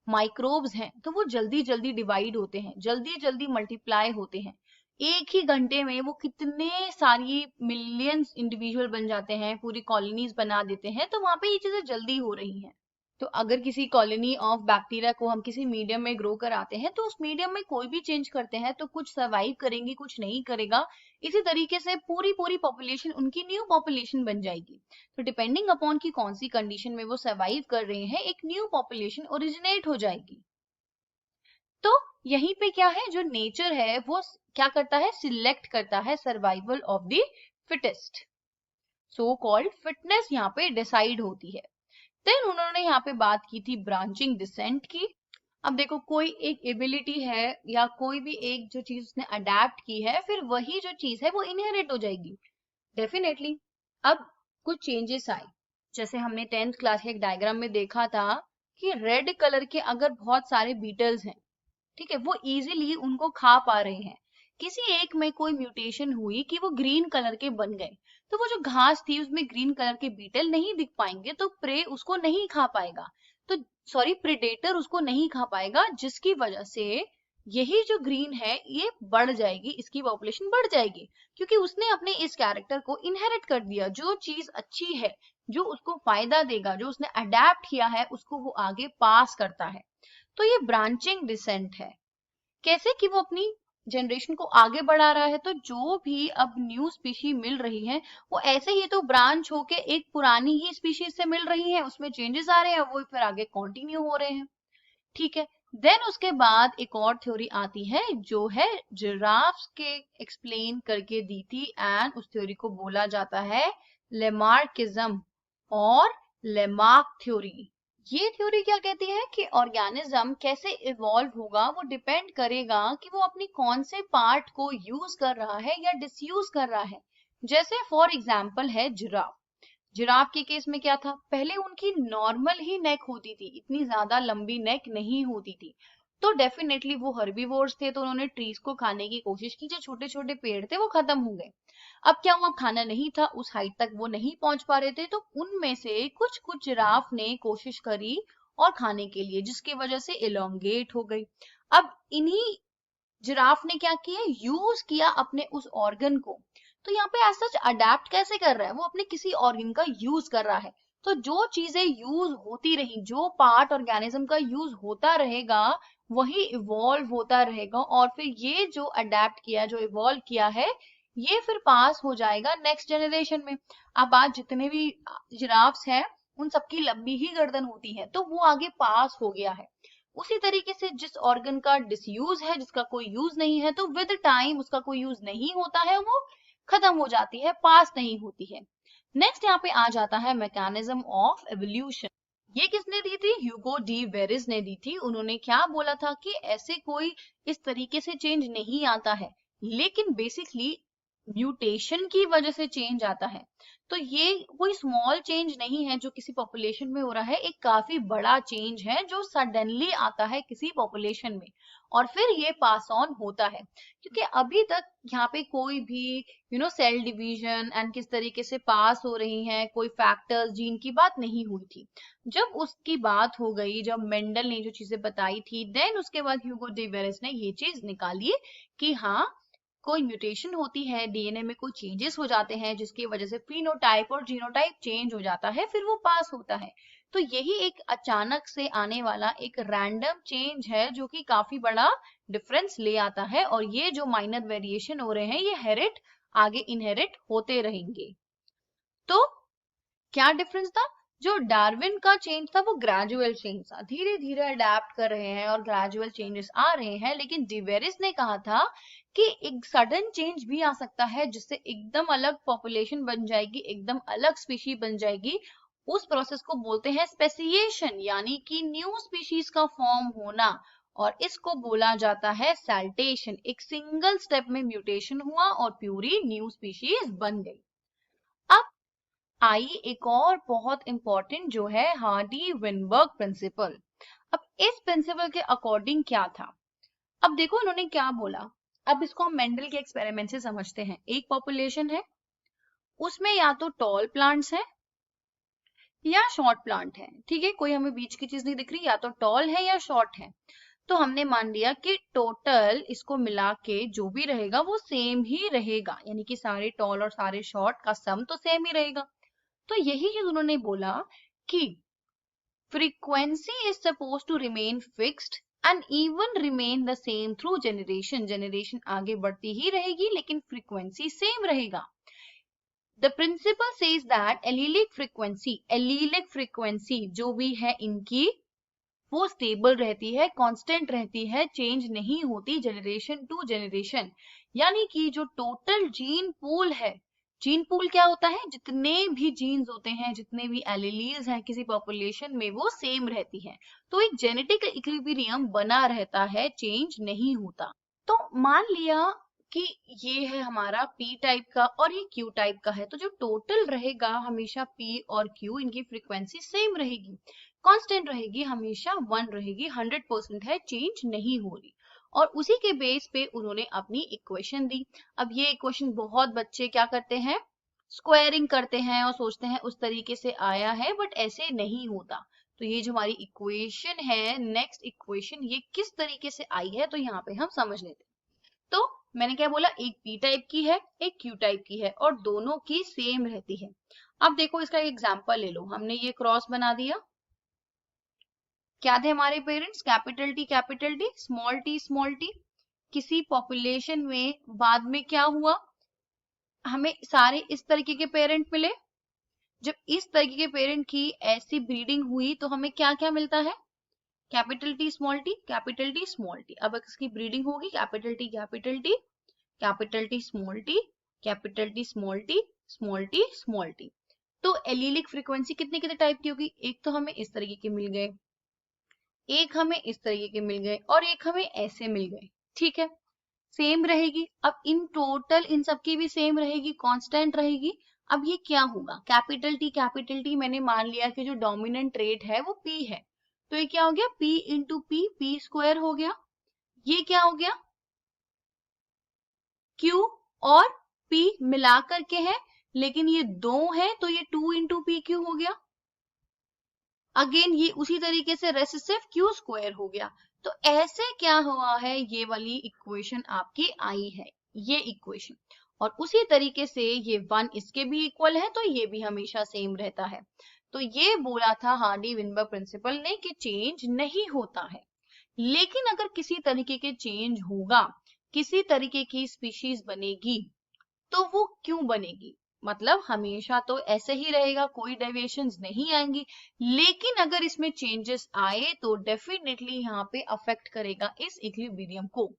B: माइक्रोब्स हैं तो वो जल्दी जल्दी डिवाइड होते हैं, जल्दी जल्दी मल्टीप्लाई होते हैं। एक ही घंटे में वो कितने सारी मिलियंस इंडिविजुअल बन जाते हैं, पूरी कॉलोनीज बना देते हैं। तो वहां पे ये चीजें जल्दी हो रही हैं। तो अगर किसी कॉलोनी ऑफ बैक्टीरिया को हम किसी मीडियम में ग्रो कराते हैं, तो उस मीडियम में कोई भी चेंज करते हैं तो कुछ सर्वाइव करेंगी, कुछ नहीं करेगा। इसी तरीके से पूरी पूरी पॉपुलेशन उनकी न्यू पॉपुलेशन बन जाएगी। तो डिपेंडिंग अपॉन की कौन सी कंडीशन में वो सर्वाइव कर रहे हैं, एक न्यू पॉपुलेशन ओरिजिनेट हो जाएगी। तो यहीं पे क्या है, जो नेचर है वो क्या करता है, सिलेक्ट करता है survival of the fittest, so called fitness यहाँ पे डिसाइड होती है। देन उन्होंने यहाँ पे बात की थी ब्रांचिंग डिसेंट की। अब देखो, कोई एक एबिलिटी है या कोई भी एक जो चीज उसने अडेप्ट की है, फिर वही जो चीज है वो इनहेरिट हो जाएगी डेफिनेटली। अब कुछ चेंजेस आए, जैसे हमने 10th क्लास के एक डायग्राम में देखा था कि रेड कलर के अगर बहुत सारे बीटल्स हैं, ठीक है, वो इजीली उनको खा पा रहे हैं। किसी एक में कोई म्यूटेशन हुई कि वो ग्रीन कलर के बन गए, तो वो जो घास थी उसमें ग्रीन कलर के बीटल नहीं दिख पाएंगे, तो प्रे उसको नहीं खा पाएगा, तो सॉरी प्रेडेटर उसको नहीं खा पाएगा, जिसकी वजह से यही जो ग्रीन है ये बढ़ जाएगी, इसकी पॉपुलेशन बढ़ जाएगी, क्योंकि उसने अपने इस कैरेक्टर को इनहेरिट कर दिया। जो चीज अच्छी है, जो उसको फायदा देगा, जो उसने अडेप्ट किया है, उसको वो आगे पास करता है। तो ये ब्रांचिंग डिसेंट है। कैसे कि वो अपनी जनरेशन को आगे बढ़ा रहा है, तो जो भी अब न्यू स्पीशी मिल रही है वो ऐसे ही तो ब्रांच होके एक पुरानी ही स्पीशीज से मिल रही है, उसमें चेंजेस आ रहे हैं, वो फिर आगे कंटिन्यू हो रहे हैं। ठीक है, देन उसके बाद एक और थ्योरी आती है जो है जिराफ्स के एक्सप्लेन करके दी थी, एंड उस थ्योरी को बोला जाता है लेमार्किज्म। और लेमार्क थ्योरी। ये थ्योरी क्या कहती है कि ऑर्गेनिज्म कैसे इवॉल्व होगा वो डिपेंड करेगा कि वो अपनी कौन से पार्ट को यूज कर रहा है या डिसयूज कर रहा है। जैसे फॉर एग्जाम्पल है जिराफ। जिराफ के केस में क्या था, पहले उनकी नॉर्मल ही नेक होती थी, इतनी ज्यादा लंबी नेक नहीं होती थी। तो डेफिनेटली वो हर्बीवोर्स थे, तो उन्होंने ट्रीज को खाने की कोशिश की, जो छोटे छोटे पेड़ थे वो खत्म हो गए। अब क्या हुआ, खाना नहीं था, उस हाइट तक वो नहीं पहुंच पा रहे थे, तो उनमें से कुछ कुछ जिराफ ने कोशिश करी और खाने के लिए, जिसकी वजह से इलोंगेट हो गई। अब इन्हीं जिराफ ने क्या किया, यूज किया अपने उस ऑर्गन को। तो यहाँ पे एज सच अडेप्ट कैसे कर रहा है, वो अपने किसी ऑर्गन का यूज कर रहा है। तो जो चीजें यूज होती रही, जो पार्ट ऑर्गेनिज्म का यूज होता रहेगा, वही इवॉल्व होता रहेगा, और फिर ये जो अडेप्ट किया, जो इवॉल्व किया है, ये फिर पास हो जाएगा नेक्स्ट जनरेशन में। अब आज जितने भी जिराफ्स हैं, उन सबकी लंबी ही गर्दन होती है, तो वो आगे पास हो गया है। उसी तरीके से जिस ऑर्गन का डिसयूज है, जिसका कोई यूज नहीं है, तो विद टाइम उसका कोई यूज नहीं होता है, वो खत्म हो जाती है, पास नहीं होती है। नेक्स्ट यहाँ पे आ जाता है मैकेनिज्म ऑफ एवोल्यूशन। ये किसने दी थी, ह्यूगो डी वेरिस ने दी थी। उन्होंने क्या बोला था कि ऐसे कोई इस तरीके से चेंज नहीं आता है, लेकिन बेसिकली म्यूटेशन की वजह से चेंज आता है। तो ये कोई स्मॉल चेंज नहीं है जो किसी पॉपुलेशन में हो रहा है, एक काफी बड़ा चेंज है जो सडनली आता है किसी पॉपुलेशन में, और फिर ये पास ऑन होता है। क्योंकि अभी तक यहाँ पे कोई भी सेल डिवीजन एंड किस तरीके से पास हो रही हैं, कोई फैक्टर्स जीन की बात नहीं हुई थी। जब उसकी बात हो गई, जब मेंडल ने जो चीजें बताई थी, देन उसके बाद ह्यूगो डी वेरिस ने ये चीज निकाली कि हाँ, कोई म्यूटेशन होती है, डीएनए में कोई चेंजेस हो जाते हैं, जिसकी वजह से फिनोटाइप और जीनोटाइप चेंज हो जाता है, फिर वो पास होता है। तो यही एक अचानक से आने वाला एक रैंडम चेंज है जो कि काफी बड़ा डिफरेंस ले आता है, और ये जो माइनर वेरिएशन हो रहे हैं, ये आगे इनहेरिट होते रहेंगे। तो क्या डिफरेंस था, जो डार्विन का चेंज था वो ग्रेजुअल चेंज था, धीरे धीरे अडेप्ट कर रहे हैं और ग्रेजुअल चेंजेस आ रहे हैं। लेकिन डिवेरिस ने कहा था कि एक सडन चेंज भी आ सकता है, जिससे एकदम अलग पॉपुलेशन बन जाएगी, एकदम अलग स्पीशी बन जाएगी। उस प्रोसेस को बोलते हैं स्पेसिएशन, यानी कि न्यू स्पीशीज का फॉर्म होना, और इसको बोला जाता है सैल्टेशन। एक सिंगल स्टेप में म्यूटेशन हुआ और प्यूरी न्यू स्पीशीज बन गई। अब आई एक और बहुत इंपॉर्टेंट जो है हार्डी विनबर्ग प्रिंसिपल। अब इस प्रिंसिपल के अकॉर्डिंग क्या था, अब देखो इन्होंने क्या बोला। अब इसको हम मेंडल के एक्सपेरिमेंट से समझते हैं। एक पॉपुलेशन है, उसमें या तो टॉल प्लांट्स हैं या शॉर्ट प्लांट है, ठीक है, कोई हमें बीच की चीज नहीं दिख रही, या तो टॉल है या शॉर्ट है। तो हमने मान लिया कि टोटल इसको मिला के जो भी रहेगा वो सेम ही रहेगा, यानी कि सारे टॉल और सारे शॉर्ट का सम तो सेम ही रहेगा। तो यही चीज उन्होंने बोला कि frequency is supposed to remain fixed and even remain the same through generation. generation आगे बढ़ती ही रहेगी, लेकिन frequency same रहेगा। The principle says that allelic frequency जो भी है इनकी, वो स्टेबल रहती है, कांस्टेंट रहती है, चेंज नहीं होती जनरेशन टू जनरेशन। यानी कि जो टोटल जीन पूल है, जीन पूल क्या होता है, जितने भी जीन्स होते हैं, जितने भी एलीलीज हैं किसी पॉपुलेशन में, वो सेम रहती हैं। तो एक जेनेटिक इक्विलिब्रियम बना रहता है, चेंज नहीं होता। तो मान लिया कि ये है हमारा पी टाइप का और ये क्यू टाइप का है, तो जो टोटल रहेगा हमेशा पी और क्यू, इनकी फ्रीक्वेंसी सेम रहेगी, कांस्टेंट रहेगी, हमेशा 1 रहेगी, 100% है, चेंज नहीं हो रही। और उसी के बेस पे उन्होंने अपनी इक्वेशन दी। अब ये इक्वेशन बहुत बच्चे क्या करते हैं, स्क्वायरिंग करते हैं और सोचते हैं उस तरीके से आया है, बट ऐसे नहीं होता। तो ये जो हमारी इक्वेशन है, नेक्स्ट इक्वेशन, ये किस तरीके से आई है, तो यहाँ पे हम समझ लेते हैं। तो मैंने क्या बोला, एक पी टाइप की है, एक क्यू टाइप की है, और दोनों की सेम रहती है। अब देखो इसका एग्जांपल ले लो, हमने ये क्रॉस बना दिया, क्या थे हमारे parents, capital T small T. किसी पॉपुलेशन में बाद में क्या हुआ, हमें सारे इस तरीके के पेरेंट मिले। जब इस तरीके के पेरेंट की ऐसी ब्रीडिंग हुई तो हमें क्या क्या मिलता है, capital T small T, capital T small T. अब इसकी ब्रीडिंग होगी capital T capital T, capital T small T, capital T small T, small T small T. तो एलीलिक फ्रीक्वेंसी कितने कितने टाइप की होगी, एक तो हमें इस तरीके के मिल गए, एक हमें इस तरीके के मिल गए और एक हमें ऐसे मिल गए, ठीक है, सेम रहेगी। अब इन टोटल इन सबकी भी सेम रहेगी, कांस्टेंट रहेगी। अब ये क्या होगा, कैपिटल टी मैंने मान लिया कि जो डोमिनेंट रेट है वो पी है, तो ये क्या हो गया, P into P, P square हो गया। ये क्या हो गया, क्यू और पी मिला करके है, लेकिन ये दो है तो ये 2 इंटू पी क्यू हो गया। अगेन ये उसी तरीके से रेसिसिव क्यू स्क्वायर हो गया। तो ऐसे क्या हुआ है, ये वाली इक्वेशन आपकी आई है, ये इक्वेशन, और उसी तरीके से ये 1 इसके भी इक्वल है तो ये भी हमेशा सेम रहता है। तो ये बोला था हार्डी विनबर्ग प्रिंसिपल ने कि चेंज नहीं होता है, लेकिन अगर किसी तरीके के चेंज होगा, किसी तरीके की स्पीशीज बनेगी, तो वो क्यों बनेगी, मतलब हमेशा तो ऐसे ही रहेगा, कोई डेविएशंस नहीं आएंगी, लेकिन अगर इसमें चेंजेस आए तो डेफिनेटली यहाँ पे अफेक्ट करेगा इस इक्विलिब्रियम को।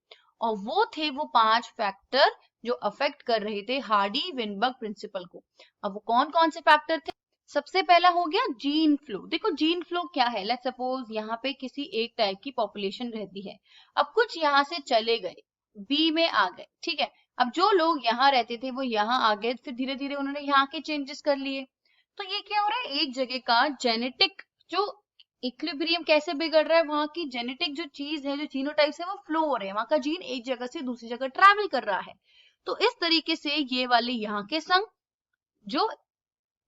B: और वो थे वो 5 फैक्टर जो अफेक्ट कर रहे थे हार्डी विनबर्ग प्रिंसिपल को। अब वो कौन कौन से फैक्टर थे, सबसे पहला हो गया जीन फ्लो। देखो जीन फ्लो क्या है, लेट्स सपोज यहाँ पे किसी एक टाइप की पॉपुलेशन रहती है, अब कुछ यहाँ से चले गए, बी में आ गए, ठीक है, अब जो लोग यहाँ रहते थे वो यहाँ आ गए, फिर धीरे धीरे उन्होंने यहाँ के चेंजेस कर लिए, तो ये क्या हो रहा है, एक जगह का जेनेटिक जो इक्विलिब्रियम कैसे बिगड़ रहा है, वहां की जेनेटिक जो चीज है, जो जीनोटाइप्स है वो फ्लो हो रहे हैं, वहां का जीन एक जगह से दूसरी जगह ट्रैवल कर रहा है। तो इस तरीके से ये वाले यहाँ के संग जो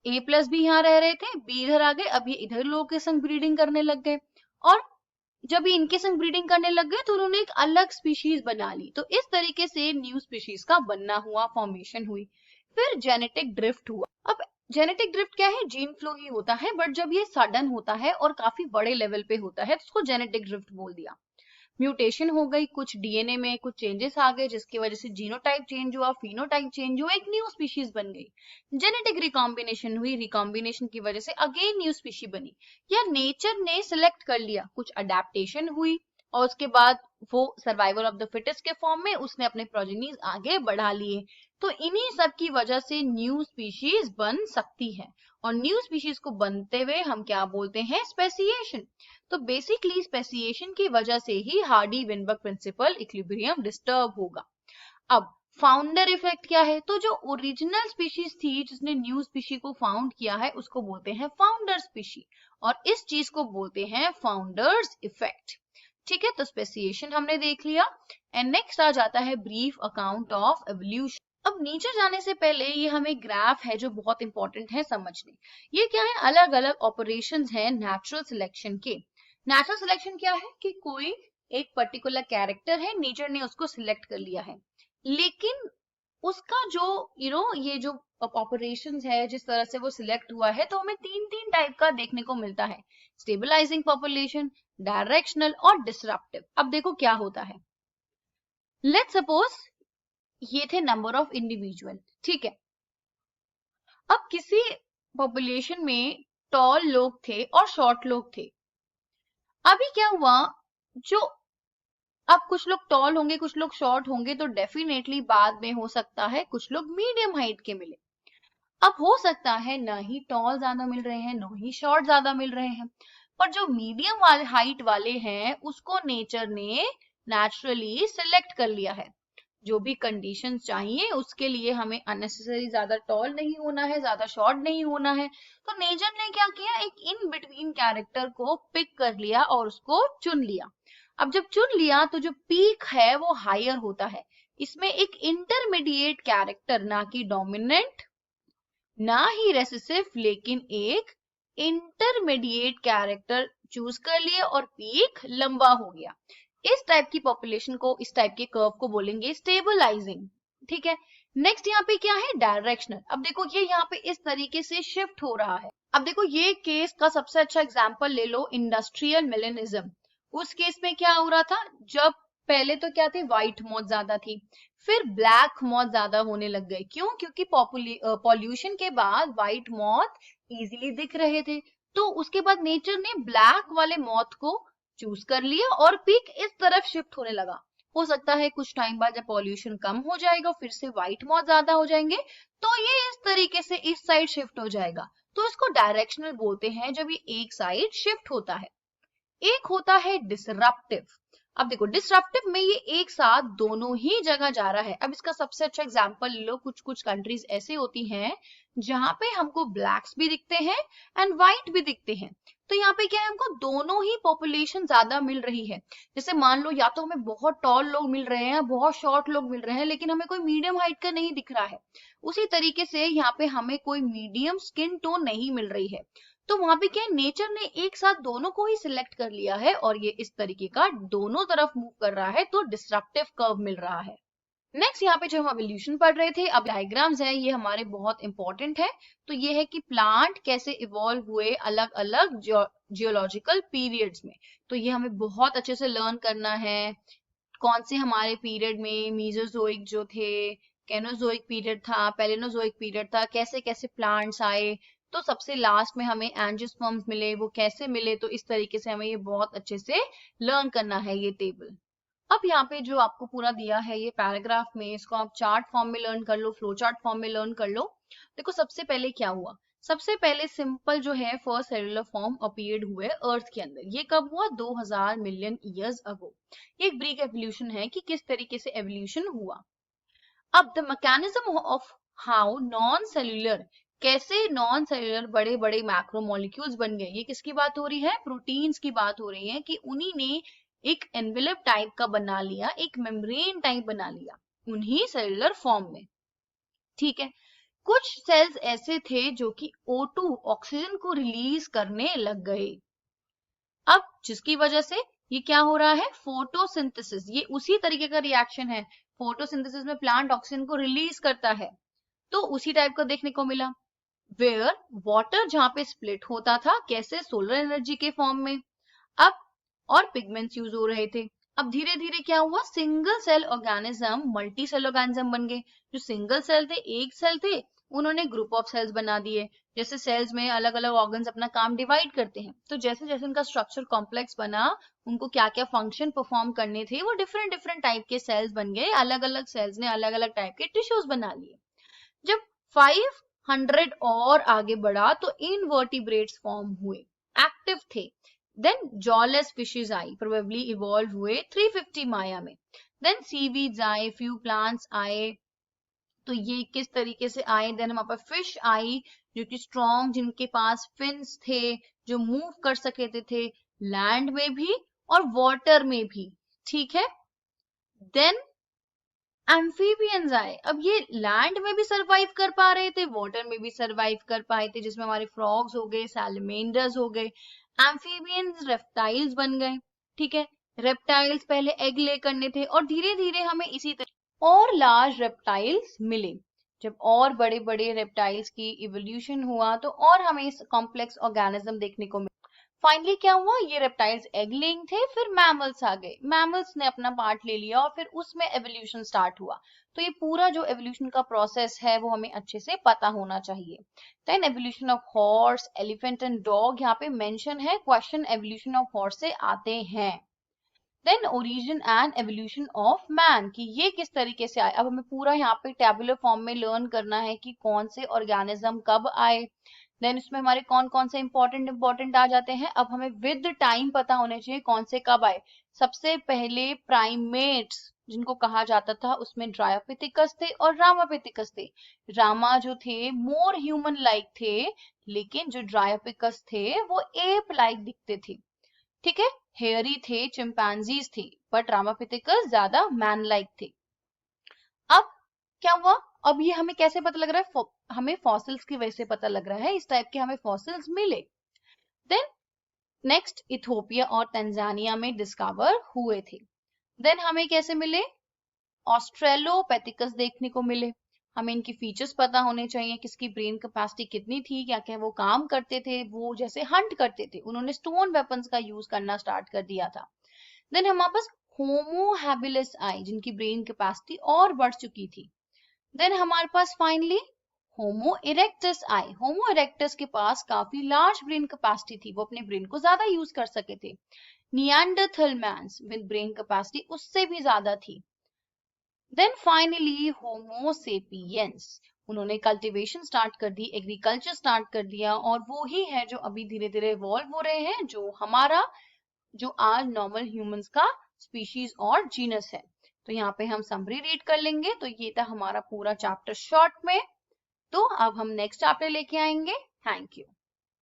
B: ए प्लस भी यहाँ रह रहे थे, बी इधर आ गए, अब ये इधर लोगों के संग ब्रीडिंग करने लग गए, और जब ये इनके संग ब्रीडिंग करने लग गए तो उन्होंने एक अलग स्पीशीज बना ली, तो इस तरीके से न्यू स्पीशीज का बनना हुआ, फॉर्मेशन हुई। फिर जेनेटिक ड्रिफ्ट हुआ। अब जेनेटिक ड्रिफ्ट क्या है, जीन फ्लो ही होता है, बट जब ये सडन होता है और काफी बड़े लेवल पे होता है तो उसको जेनेटिक ड्रिफ्ट बोल दिया। म्यूटेशन हो गई, कुछ डीएनए में कुछ चेंजेस आ गए जिसकी वजह से जीनोटाइप चेंज हुआ, फिनोटाइप चेंज हुआ, एक न्यू स्पीशीज बन गई। जेनेटिक रिकॉम्बिनेशन हुई, रिकॉम्बिनेशन की वजह से अगेन न्यू स्पीशी बनी, या नेचर ने सिलेक्ट कर लिया, कुछ अडेप्टेशन हुई और उसके बाद वो सर्वाइवल ऑफ द फिटेस्ट के फॉर्म में उसने अपने प्रोजेनीज आगे बढ़ा लिए। तो इन्हीं सब की वजह से न्यू स्पीशीज बन सकती है, और न्यू स्पीशीज को बनते हुए हम क्या बोलते हैं, स्पेसिएशन। तो बेसिकली स्पेसिएशन की वजह से ही Hardy Weinberg principle equilibrium disturb होगा। अब फाउंडर इफेक्ट क्या है, तो जो ओरिजिनल स्पीशीज थी जिसने न्यू स्पीशी को फाउंड किया है उसको बोलते हैं फाउंडर स्पीशी, और इस चीज को बोलते हैं फाउंडर्स इफेक्ट। ठीक है, तो स्पेसिएशन हमने देख लिया, एंड नेक्स्ट आ जाता है ब्रीफ अकाउंट ऑफ एवोल्यूशन। अब नीचे जाने से पहले ये हमें ग्राफ है जो बहुत इंपॉर्टेंट है समझने। ये क्या है, अलग अलग ऑपरेशंस हैं नेचुरल सिलेक्शन के। नेचुरल सिलेक्शन क्या है कि कोई एक पर्टिकुलर कैरेक्टर है, नेचर ने उसको सिलेक्ट कर लिया है, लेकिन उसका जो ये जो ऑपरेशंस है जिस तरह से वो सिलेक्ट हुआ है, तो हमें तीन तीन टाइप का देखने को मिलता है, स्टेबलाइजिंग पॉपुलेशन, डायरेक्शनल और डिसरप्टिव। अब देखो क्या होता है, लेट्स सपोज ये थे नंबर ऑफ इंडिविजुअल, ठीक है, अब किसी पॉपुलेशन में टॉल लोग थे और शॉर्ट लोग थे। अभी क्या हुआ, जो अब कुछ लोग टॉल होंगे कुछ लोग शॉर्ट होंगे, तो डेफिनेटली बाद में हो सकता है कुछ लोग मीडियम हाइट के मिले। अब हो सकता है ना ही टॉल ज्यादा मिल रहे हैं, ना ही शॉर्ट ज्यादा मिल रहे हैं, पर जो मीडियम वाले हाइट वाले हैं उसको नेचर ने नेचुरली सिलेक्ट कर लिया है। जो भी कंडीशंस चाहिए उसके लिए हमें अननेसेसरी ज्यादा टॉल नहीं होना है, ज्यादा शॉर्ट नहीं होना है, तो नेचर ने क्या किया, एक इन बिटवीन कैरेक्टर को पिक कर लिया और उसको चुन लिया। अब जब चुन लिया तो जो पीक है वो हायर होता है, इसमें एक इंटरमीडिएट कैरेक्टर, ना कि डोमिनेंट ना ही रेसेसिव, लेकिन एक इंटरमीडिएट कैरेक्टर चूज कर लिए और पीक लंबा हो गया। इस टाइप की पॉपुलेशन को, इस टाइप के कर्व को बोलेंगे स्टेबलाइजिंग। ठीक है, नेक्स्ट यहाँ पे क्या है, डायरेक्शनल। अब देखो ये यहाँ पे इस तरीके से शिफ्ट हो रहा है। अब देखो ये केस का सबसे अच्छा एग्जांपल ले लो, इंडस्ट्रियल मिलेनिज्म। उस केस में क्या हो रहा था, जब पहले तो क्या थे, व्हाइट मॉथ ज्यादा थी, फिर ब्लैक मॉथ ज्यादा होने लग गए। क्यों, क्योंकि पॉल्यूशन के बाद व्हाइट मॉथ इजीली दिख रहे थे, तो उसके बाद नेचर ने ब्लैक वाले मॉथ को चूज कर लिया और पीक इस तरफ शिफ्ट होने लगा। हो सकता है कुछ टाइम बाद जब पॉल्यूशन कम हो जाएगा फिर से व्हाइट मॉथ ज्यादा हो जाएंगे, तो ये इस तरीके से इस साइड शिफ्ट हो जाएगा। तो इसको डायरेक्शनल बोलते हैं जब ये एक साइड शिफ्ट होता है। एक होता है डिसरप्टिव। अब देखो डिसरप्टिव में ये एक साथ दोनों ही जगह जा रहा है। अब इसका सबसे अच्छा एग्जांपल ले लो, कुछ कुछ कंट्रीज ऐसी होती हैं जहां पे हमको ब्लैक्स भी दिखते हैं एंड व्हाइट भी दिखते हैं। तो यहाँ पे क्या है, हमको दोनों ही पॉपुलेशन ज्यादा मिल रही है। जैसे मान लो या तो हमें बहुत टॉल लोग मिल रहे हैं या बहुत शॉर्ट लोग मिल रहे हैं, लेकिन हमें कोई मीडियम हाइट का नहीं दिख रहा है। उसी तरीके से यहाँ पे हमें कोई मीडियम स्किन टोन नहीं मिल रही है। तो वहां पे क्या है, नेचर ने एक साथ दोनों को ही सिलेक्ट कर लिया है और ये इस तरीके का दोनों तरफ मूव कर रहा है, तो डिस्ट्रक्टिव कर्व मिल रहा है। नेक्स्ट यहाँ पे जो हम एवोल्यूशन पढ़ रहे थे, अब डायग्राम्स है, ये हमारे बहुत इंपॉर्टेंट है। तो ये है कि प्लांट कैसे इवॉल्व हुए अलग अलग जियोलॉजिकल पीरियड्स में। तो ये हमें बहुत अच्छे से लर्न करना है। कौन से हमारे पीरियड में मीजोजोइक जो थे, कैनोजोइक पीरियड था, पैलिनोजोइक पीरियड था, कैसे कैसे प्लांट्स आए, तो सबसे लास्ट में हमें एंजियोस्पर्म्स मिले, वो कैसे मिले। तो इस तरीके से हमें ये बहुत अच्छे से लर्न करना है ये टेबल। अब यहाँ पे जो आपको पूरा दिया है ये पैराग्राफ में, इसको आप चार्ट फॉर्म में लर्न कर लो, फ्लो चार्ट फॉर्म में लर्न कर लो। देखो सबसे पहले क्या हुआ, सबसे पहले सिंपल जो है फर्स्ट सेलुलर फॉर्म अपीयर्ड हुए अर्थ के अंदर। ये कब हुआ, 2000 मिलियन ईयर्स अगो। ये एक ब्रीफ एवोल्यूशन है कि किस तरीके से एवोल्यूशन हुआ। अब the mechanism of how non cellular, कैसे नॉन सेल्यूलर बड़े बड़े मैक्रोमोलिक्यूल्स बन गए। ये किसकी बात हो रही है, प्रोटीन्स की बात हो रही है कि उन्हीं ने एक एनवेलप टाइप का बना लिया, एक मेम्ब्रेन टाइप बना लिया उन्हीं सेलुलर फॉर्म में। ठीक है, कुछ सेल्स ऐसे थे जो कि O2 ऑक्सीजन को रिलीज करने लग गए। अब जिसकी वजह से ये क्या हो रहा है, फोटोसिंथेसिस। ये उसी तरीके का रिएक्शन है, फोटोसिंथेसिस में प्लांट ऑक्सीजन को रिलीज करता है, तो उसी टाइप का देखने को मिला। वेयर वाटर जहां पे स्प्लिट होता था, कैसे, सोलर एनर्जी के फॉर्म में। अब और पिगमेंट्स यूज हो रहे थे। अब धीरे धीरे क्या हुआ, single cell organism multi cell organism बन गए। जो सिंगल सेल थे, एक सेल थे, उन्होंने ग्रुप ऑफ सेल्स बना दिए। जैसे सेल्स में अलग अलग ऑर्गन्स अपना काम डिवाइड करते हैं, तो जैसे जैसे उनका स्ट्रक्चर कॉम्प्लेक्स बना, उनको क्या क्या फंक्शन परफॉर्म करने थे, वो डिफरेंट डिफरेंट टाइप के सेल्स बन गए। अलग अलग सेल्स ने अलग अलग टाइप के टिश्यूज बना लिए। जब 500 और आगे बढ़ा तो इनवर्टिब्रेट्स फॉर्म हुए, एक्टिव थे। देन जॉलेस फिशेस आई, प्रोबेबली इवॉल्व हुए 350 माया में। देन सीवीड्स आए, फ्यू प्लांट्स आए, तो ये किस तरीके से आए। देन हमारे पास फिश आई जो कि स्ट्रॉन्ग, जिनके पास फिन्स थे, जो मूव कर सकते थे लैंड में भी और वाटर में भी। ठीक है, देन एम्फीबियंस आए। अब ये लैंड में भी सरवाइव कर पा रहे थे, वाटर में भी सरवाइव कर पाए थे, जिसमें हमारे फ्रॉग्स हो गए, सैलमेंडर्स हो गए। एम्फीबियंस रेप्टाइल्स बन गए। ठीक है, रेप्टाइल्स पहले एग ले करने थे और धीरे धीरे हमें इसी तरह और लार्ज रेप्टाइल्स मिले। जब और बड़े बड़े रेप्टाइल्स की इवोल्यूशन हुआ तो और हमें कॉम्प्लेक्स ऑर्गेनिज्म देखने को मिला। फाइनली क्या हुआ, ये रेप्टाइल्स एग लेइंग थे, फिर मैमल्स आ गए, मैमल्स ने अपना पार्ट ले लिया और फिर उसमें एवोल्यूशन स्टार्ट हुआ। तो ये पूरा जो एवोल्यूशन का प्रोसेस है वो हमें अच्छे से पता होना चाहिए। Then evolution of horse, elephant and dog, यहाँ पे मेंशन है, क्वेश्चन एवोल्यूशन ऑफ हॉर्स से आते हैं। Then origin and evolution of man, कि ये किस तरीके से आए। अब हमें पूरा यहाँ पे टेबुलर फॉर्म में लर्न करना है कि कौन से ऑर्गेनिज्म कब आए। देन इसमें हमारे कौन कौन से इंपॉर्टेंट आ जाते हैं। अब हमें विद टाइम पता होने चाहिए कौन से कब आए। सबसे पहले प्राइमेट्स जिनको कहा जाता था, उसमें ड्रायोपिथिकस थे और रामापिथिकस थे। रामा जो थे मोर ह्यूमन लाइक थे, लेकिन जो ड्रायोपिकस थे वो एप लाइक दिखते थे। ठीक है, हेयरी थे, चिंपैंजीज थे, बट रामापिथिकस ज्यादा मैन लाइक थे। अब क्या हुआ, अब ये हमें कैसे पता लग रहा है, हमें फॉसिल्स की वजह से पता लग रहा है, इस टाइप के हमें फॉसिल्स मिले। देन नेक्स्ट इथोपिया और तंजानिया में डिस्कवर हुए थे। देन हमें कैसे मिले, ऑस्ट्रेलोपैथिकस देखने को मिले। हमें इनकी फीचर्स पता होने चाहिए, किसकी ब्रेन कैपेसिटी कितनी थी, क्या क्या वो काम करते थे, वो जैसे हंट करते थे, उन्होंने स्टोन वेपन्स का यूज करना स्टार्ट कर दिया था। देन हमारे पास होमो हैबिलिस आई, जिनकी ब्रेन कैपेसिटी और बढ़ चुकी थी। देन हमारे पास फाइनली होमो इरेक्टस आए। होमो इरेक्टस के पास काफी लार्ज ब्रेन कैपेसिटी थी, वो अपने ब्रेन को ज्यादा यूज कर सके थे। Neanderthal mans with brain capacity उससे भी ज्यादा थी। देन फाइनली होमो सेपियंस, उन्होंने कल्टीवेशन स्टार्ट कर दी, एग्रीकल्चर स्टार्ट कर दिया, और वो ही है जो अभी धीरे धीरे इवॉल्व हो रहे हैं, जो आज नॉर्मल ह्यूमंस का स्पीशीज और जीनस है। तो यहाँ पे हम समरी रीड कर लेंगे। तो ये था हमारा पूरा चैप्टर शॉर्ट में। तो अब हम नेक्स्ट चैप्टर लेके आएंगे। Thank you.